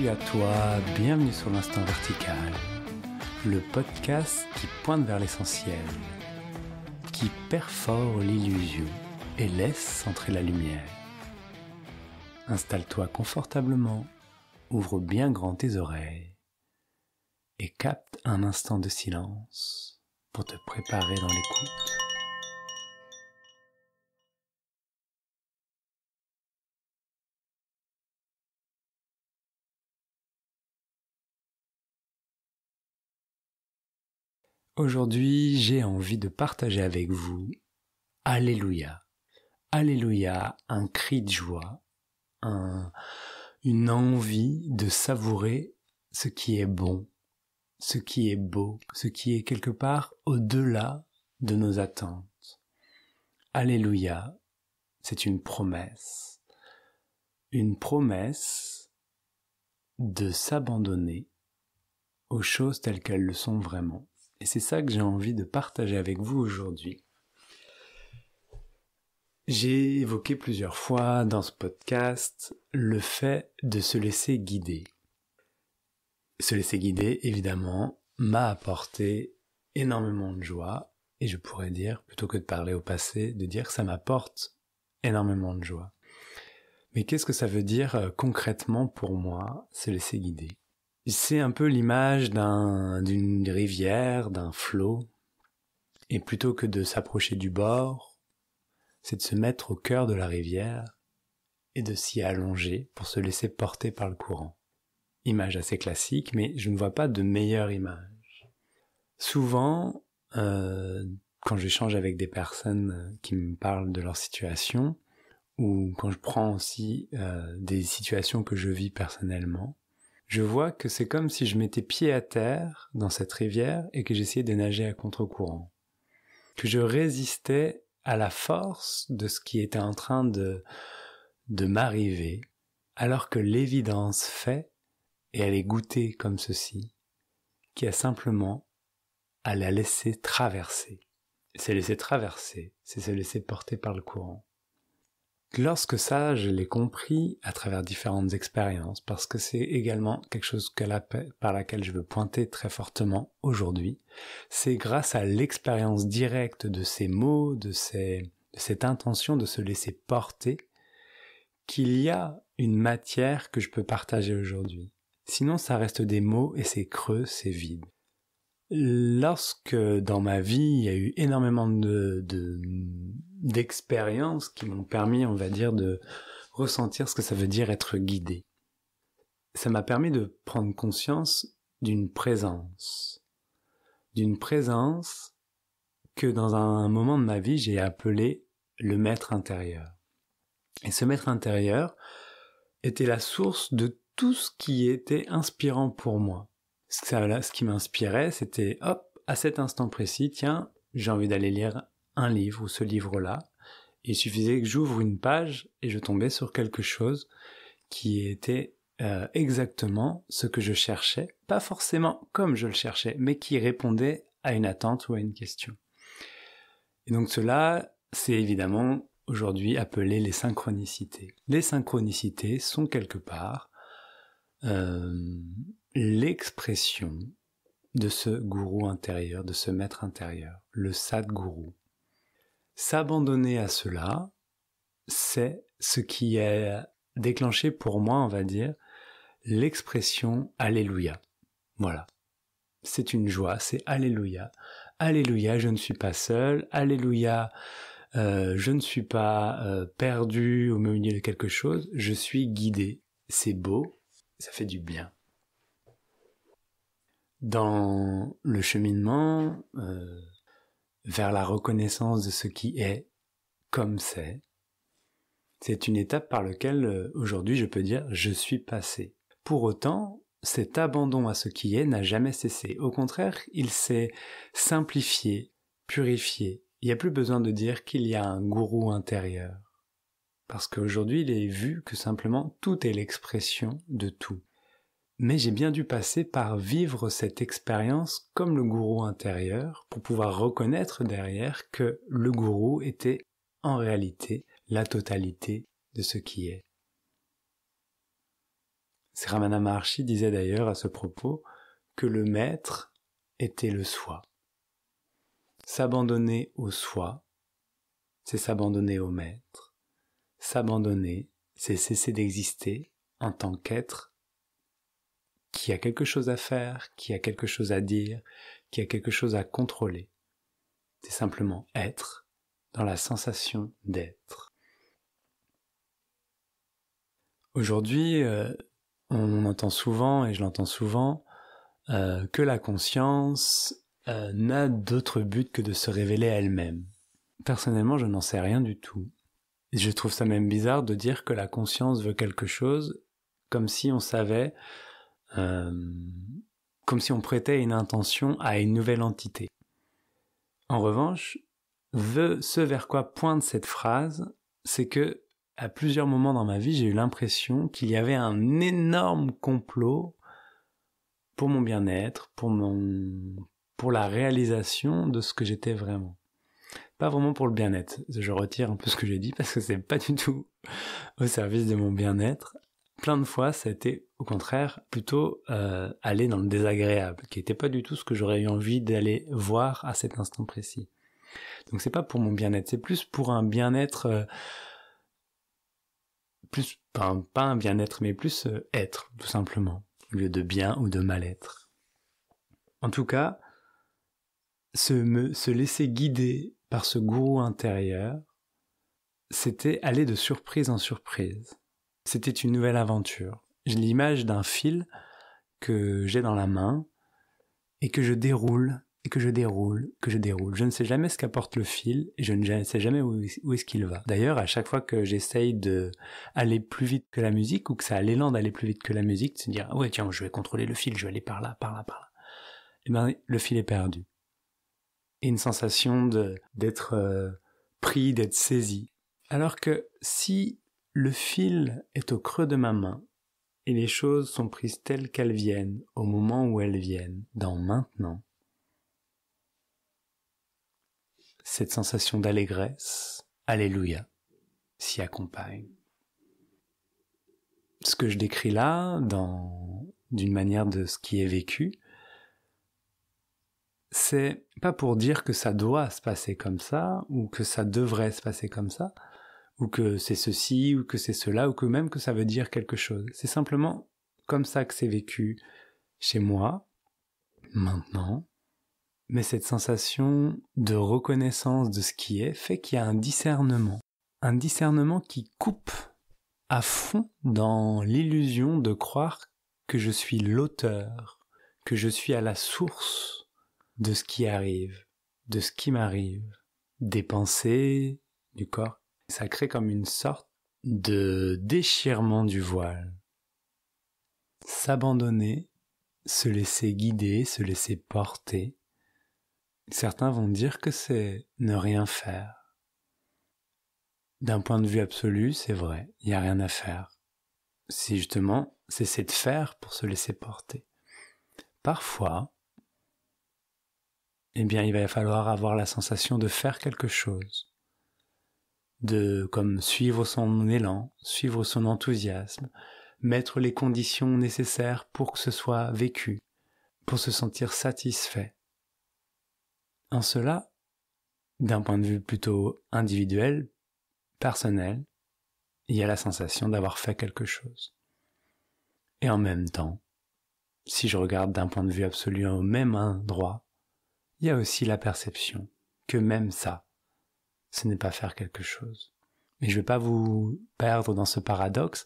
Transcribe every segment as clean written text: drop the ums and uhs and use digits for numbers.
Salut à toi, bienvenue sur l'Instant Vertical, le podcast qui pointe vers l'essentiel, qui perfore l'illusion et laisse entrer la lumière. Installe-toi confortablement, ouvre bien grand tes oreilles et capte un instant de silence pour te préparer dans l'écoute. Aujourd'hui, j'ai envie de partager avec vous Alléluia. Alléluia, un cri de joie, une envie de savourer ce qui est bon, ce qui est beau, ce qui est quelque part au-delà de nos attentes. Alléluia, c'est une promesse de s'abandonner aux choses telles qu'elles le sont vraiment. Et c'est ça que j'ai envie de partager avec vous aujourd'hui. J'ai évoqué plusieurs fois dans ce podcast le fait de se laisser guider. Se laisser guider, évidemment, m'a apporté énormément de joie, et je pourrais dire, plutôt que de parler au passé, de dire que ça m'apporte énormément de joie. Mais qu'est-ce que ça veut dire concrètement pour moi, se laisser guider ? C'est un peu l'image d'une rivière, d'un flot, et plutôt que de s'approcher du bord, c'est de se mettre au cœur de la rivière et de s'y allonger pour se laisser porter par le courant. Image assez classique, mais je ne vois pas de meilleure image. Souvent, quand j'échange avec des personnes qui me parlent de leur situation, ou quand je prends aussi des situations que je vis personnellement, je vois que c'est comme si je mettais pied à terre dans cette rivière et que j'essayais de nager à contre-courant. Que je résistais à la force de ce qui était en train de m'arriver, alors que l'évidence fait, et elle est goûtée comme ceci, qui a simplement à la laisser traverser. Et se laisser traverser, c'est se laisser porter par le courant. Lorsque ça, je l'ai compris à travers différentes expériences, parce que c'est également quelque chose par laquelle je veux pointer très fortement aujourd'hui, c'est grâce à l'expérience directe de ces mots, de cette intention de se laisser porter, qu'il y a une matière que je peux partager aujourd'hui. Sinon, ça reste des mots et c'est creux, c'est vide. Lorsque dans ma vie, il y a eu énormément d'expériences qui m'ont permis, on va dire, de ressentir ce que ça veut dire être guidé. Ça m'a permis de prendre conscience d'une présence que dans un moment de ma vie, j'ai appelé le maître intérieur. Et ce maître intérieur était la source de tout ce qui était inspirant pour moi. Ce qui m'inspirait, c'était, hop, à cet instant précis, tiens, j'ai envie d'aller lire un livre ou ce livre-là. Il suffisait que j'ouvre une page et je tombais sur quelque chose qui était exactement ce que je cherchais, pas forcément comme je le cherchais, mais qui répondait à une attente ou à une question. Et donc cela, c'est évidemment aujourd'hui appelé les synchronicités. Les synchronicités sont quelque part l'expression de ce gourou intérieur, de ce maître intérieur, le Sadguru. S'abandonner à cela, c'est ce qui a déclenché pour moi, on va dire, l'expression Alléluia. Voilà. C'est une joie, c'est Alléluia. Alléluia, je ne suis pas seul. Alléluia, je ne suis pas perdu au milieu de quelque chose. Je suis guidé. C'est beau, ça fait du bien. Dans le cheminement vers la reconnaissance de ce qui est comme c'est une étape par laquelle aujourd'hui je peux dire je suis passé. Pour autant, cet abandon à ce qui est n'a jamais cessé. Au contraire, il s'est simplifié, purifié. Il n'y a plus besoin de dire qu'il y a un gourou intérieur. Parce qu'aujourd'hui, il est vu que simplement tout est l'expression de tout. Mais j'ai bien dû passer par vivre cette expérience comme le gourou intérieur pour pouvoir reconnaître derrière que le gourou était en réalité la totalité de ce qui est. Ramana Maharshi disait d'ailleurs à ce propos que le maître était le soi. S'abandonner au soi, c'est s'abandonner au maître. S'abandonner, c'est cesser d'exister en tant qu'être qui a quelque chose à faire, qui a quelque chose à dire, qui a quelque chose à contrôler. C'est simplement être dans la sensation d'être. Aujourd'hui, on entend souvent, et je l'entends souvent, que la conscience n'a d'autre but que de se révéler à elle-même. Personnellement, je n'en sais rien du tout. Et je trouve ça même bizarre de dire que la conscience veut quelque chose, comme si on savait, comme si on prêtait une intention à une nouvelle entité. En revanche, ce vers quoi pointe cette phrase, c'est que à plusieurs moments dans ma vie, j'ai eu l'impression qu'il y avait un énorme complot pour mon bien-être, pour la réalisation de ce que j'étais vraiment. Pas vraiment pour le bien-être. Je retire un peu ce que j'ai dit parce que c'est pas du tout au service de mon bien-être. Plein de fois, ça a été au contraire plutôt aller dans le désagréable, qui était pas du tout ce que j'aurais eu envie d'aller voir à cet instant précis. Donc c'est pas pour mon bien-être, c'est plus pour un bien-être, pas un bien-être, mais plus être, tout simplement, au lieu de bien ou de mal-être. En tout cas, se laisser guider par ce gourou intérieur, c'était aller de surprise en surprise. C'était une nouvelle aventure. J'ai l'image d'un fil que j'ai dans la main et que je déroule, et que je déroule, que je déroule. Je ne sais jamais ce qu'apporte le fil et je ne sais jamais où est-ce qu'il va. D'ailleurs, à chaque fois que j'essaye d'aller plus vite que la musique ou que ça a l'élan d'aller plus vite que la musique, de se dire « Ah ouais, tiens, je vais contrôler le fil, je vais aller par là, par là, par là. » Et bien, le fil est perdu. Et une sensation d'être pris, d'être saisi. Alors que si le fil est au creux de ma main et les choses sont prises telles qu'elles viennent, au moment où elles viennent, dans maintenant, cette sensation d'allégresse, alléluia, s'y accompagne. Ce que je décris là, d'une manière de ce qui est vécu, c'est pas pour dire que ça doit se passer comme ça, ou que ça devrait se passer comme ça, ou que c'est ceci, ou que c'est cela, ou que même que ça veut dire quelque chose. C'est simplement comme ça que c'est vécu chez moi, maintenant, mais cette sensation de reconnaissance de ce qui est fait qu'il y a un discernement qui coupe à fond dans l'illusion de croire que je suis l'auteur, que je suis à la source de ce qui arrive, de ce qui m'arrive, des pensées, du corps. Ça crée comme une sorte de déchirement du voile. S'abandonner, se laisser guider, se laisser porter. Certains vont dire que c'est ne rien faire. D'un point de vue absolu, c'est vrai, il n'y a rien à faire. C'est justement cesser de faire pour se laisser porter. Parfois, eh bien, il va falloir avoir la sensation de faire quelque chose. Comme suivre son élan, suivre son enthousiasme, mettre les conditions nécessaires pour que ce soit vécu, pour se sentir satisfait. En cela, d'un point de vue plutôt individuel, personnel, il y a la sensation d'avoir fait quelque chose. Et en même temps, si je regarde d'un point de vue absolu au même endroit, il y a aussi la perception que même ça, ce n'est pas faire quelque chose. Mais je ne vais pas vous perdre dans ce paradoxe,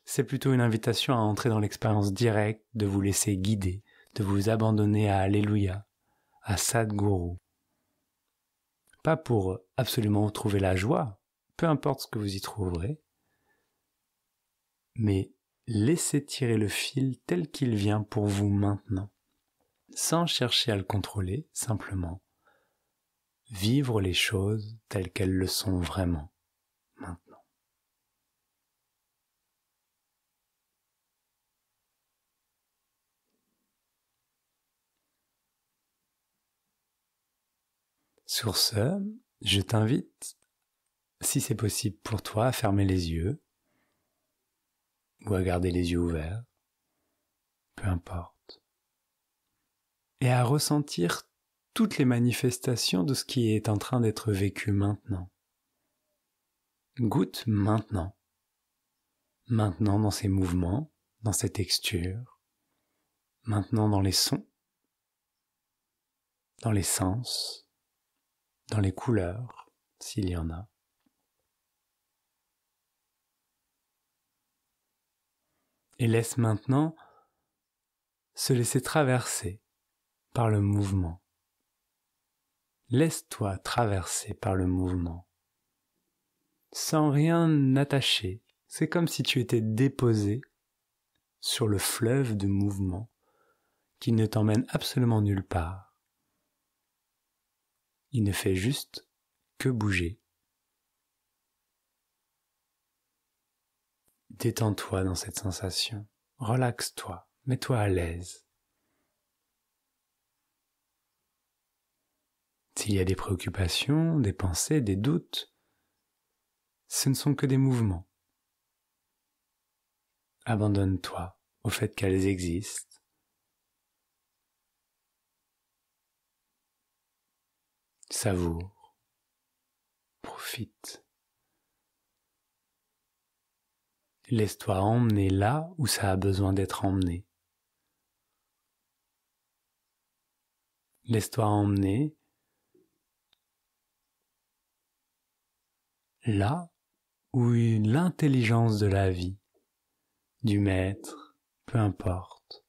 c'est plutôt une invitation à entrer dans l'expérience directe, de vous laisser guider, de vous abandonner à Alléluia, à Sadhguru. Pas pour absolument trouver la joie, peu importe ce que vous y trouverez, mais laissez tirer le fil tel qu'il vient pour vous maintenant, sans chercher à le contrôler, simplement vivre les choses telles qu'elles le sont vraiment, maintenant. Sur ce, je t'invite, si c'est possible pour toi, à fermer les yeux ou à garder les yeux ouverts. importe. Et à ressentir toutes les manifestations de ce qui est en train d'être vécu maintenant. Goûte maintenant. Maintenant dans ses mouvements, dans ses textures, maintenant dans les sons, dans les sens, dans les couleurs, s'il y en a. Et laisse maintenant se laisser traverser par le mouvement. Laisse-toi traverser par le mouvement, sans rien attacher. C'est comme si tu étais déposé sur le fleuve de mouvement qui ne t'emmène absolument nulle part. Il ne fait juste que bouger. Détends-toi dans cette sensation, relaxe-toi, mets-toi à l'aise. S'il y a des préoccupations, des pensées, des doutes, ce ne sont que des mouvements. Abandonne-toi au fait qu'elles existent. Savoure, profite. Laisse-toi emmener là où ça a besoin d'être emmené. Laisse-toi emmener là où l'intelligence de la vie, du maître, peu importe,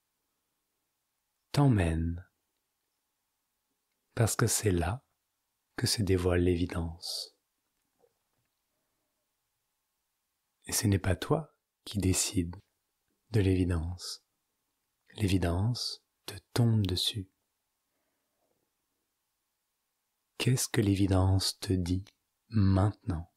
t'emmène. Parce que c'est là que se dévoile l'évidence. Et ce n'est pas toi qui décide de l'évidence. L'évidence te tombe dessus. Qu'est-ce que l'évidence te dit maintenant ?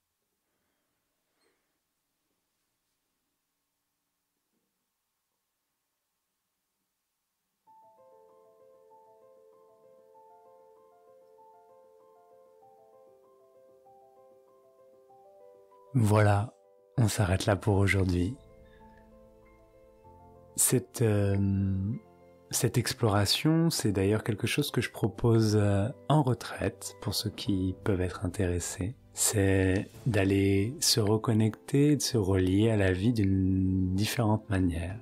Voilà, on s'arrête là pour aujourd'hui. Cette exploration, c'est d'ailleurs quelque chose que je propose en retraite pour ceux qui peuvent être intéressés. C'est d'aller se reconnecter, de se relier à la vie d'une différente manière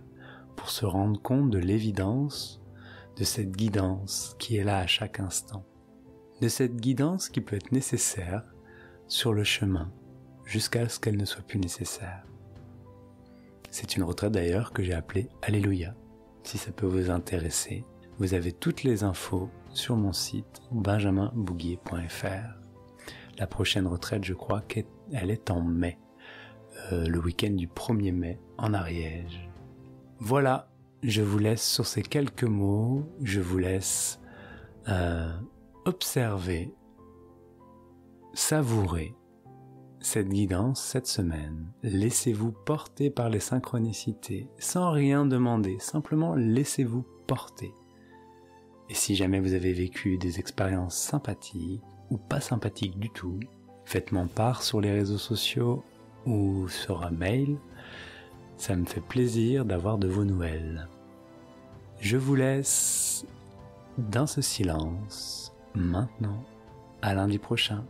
pour se rendre compte de l'évidence de cette guidance qui est là à chaque instant. De cette guidance qui peut être nécessaire sur le chemin jusqu'à ce qu'elle ne soit plus nécessaire. C'est une retraite d'ailleurs que j'ai appelée Alléluia. Si ça peut vous intéresser, vous avez toutes les infos sur mon site benjaminbouguier.fr. La prochaine retraite, je crois qu'elle est en mai, le week-end du 1er mai en Ariège. Voilà, je vous laisse sur ces quelques mots, je vous laisse observer, savourer cette guidance cette semaine. Laissez-vous porter par les synchronicités, sans rien demander, simplement laissez-vous porter. Et si jamais vous avez vécu des expériences sympathiques ou pas sympathiques du tout, faites-m'en part sur les réseaux sociaux ou sur un mail. Ça me fait plaisir d'avoir de vos nouvelles. Je vous laisse dans ce silence, maintenant, à lundi prochain.